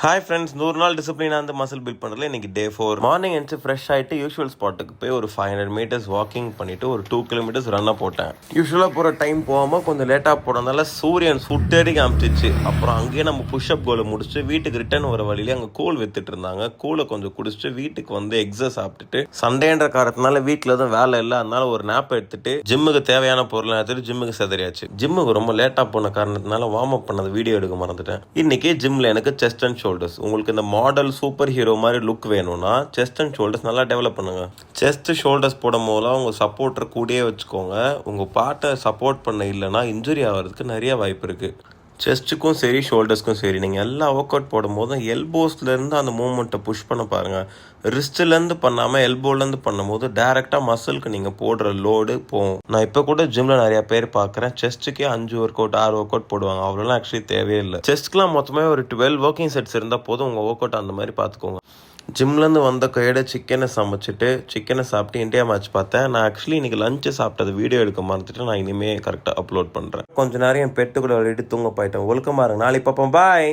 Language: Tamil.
ஹாய் ஃப்ரெண்ட்ஸ், 100 நாள் டிசிப்ளினாக வந்து மசில் பில்ட் பண்ணுறதுல இன்றைக்கி டே 4. மார்னிங் எழுந்து ஃப்ரெஷ் ஆகிட்டு யூஷுவல் ஸ்பாட்டுக்கு போய் ஒரு 500 மீட்டர்ஸ் வாக்கிங் பண்ணிவிட்டு ஒரு 2 கிலோமீட்டர்ஸ் ரன்னை போட்டேன். யூஸ்வலாக போகிற டைம் போகாமல் கொஞ்சம் லேட்டாக போனதால சூரியன் சுட்டேடி காமிச்சிச்சு. அப்புறம் அங்கேயே நம்ம புஷ்அப் கோலை முடிச்சுட்டு வீட்டுக்கு ரிட்டர்ன் வர வழியிலே அங்கே கூழ் வித்துட்டு இருந்தாங்க. கூழை கொஞ்சம் குடிச்சிட்டு வீட்டுக்கு வந்து எக்ஸஸ் சாப்பிட்டுட்டு சண்டேன்ற காரணத்தினால வீட்டில் எதுவும் வேலை இல்லை, அதனால ஒரு நேப் எடுத்துட்டு ஜிம்முக்கு தேவையான பொருளை எடுத்துட்டு ஜிம்முக்கு செதறியாச்சு. ஜிம்முக்கு ரொம்ப லேட்டாக போன காரணத்தினால வார்ம் அப் பண்ணது வீடியோ எடுக்க மறந்துட்டேன். இன்னைக்கு ஜிம்மில் எனக்கு செஸ்ட் அண்ட் ஷோல்டர்ஸ். உங்களுக்கு இந்த மாடல் சூப்பர் ஹீரோ மாதிரி லுக் வேணும்னா செஸ்ட் அண்ட் ஷோல்டர்ஸ் நல்லா டெவலப் பண்ணுங்க. செஸ்ட் ஷோல்டர்ஸ் போடும் போதெல்லாம் உங்கள் சப்போர்ட்டர் கூடயே வச்சுக்கோங்க. உங்கள் பாட்டை சப்போர்ட் பண்ண இல்லைன்னா இன்ஜுரி ஆகிறதுக்கு நிறைய வாய்ப்பு இருக்குது. செஸ்ட்டுக்கும் சரி ஷோல்டர்ஸ்க்கும் சரி, நீங்கள் எல்லா ஒர்க் அவுட் போடும்போதும் எல்போஸ்லேருந்து அந்த மூமெண்ட்டை புஷ் பண்ண பாருங்கள். ரிஸ்ட்லேருந்து பண்ணாமல் எல்போலேருந்து பண்ணும்போது டேரெக்டாக மசிலுக்கு நீங்கள் போடுற லோடு போகும். நான் இப்போ கூட ஜிம்மில் நிறையா பேர் பார்க்குறேன், செஸ்ட்டுக்கே 5 ஒர்க் அவுட் 6 ஒர்க் அவுட் போடுவாங்க. அவ்வளோலாம் ஆக்சுவலி தேவையே இல்லை. செஸ்ட்க்குலாம் மொத்தமே ஒரு 12 ஒர்க்கிங் செட்ஸ் இருந்தால் போதும். உங்கள் ஒர்க் அவுட் அந்த மாதிரி பார்த்துக்கோங்க. ஜிம்லேருந்து வந்த கையோட சிக்கனை சாப்பிட்டு இந்தியா மேட்ச் பார்த்தேன். நான் ஆக்சுவலி இன்றைக்கி லஞ்சு சாப்பிட்டது வீடியோ எடுக்க மறந்துட்டு நான் இனிமேல் கரெக்டாக அப்லோட் பண்ணுறேன். கொஞ்சம் நேரம் என் பெட்டு கூட விளையாடி தூங்க போயிட்டேன். ஒழுக்கமாக இருங்க. நாளைக்கு பார்ப்போம். பாய்.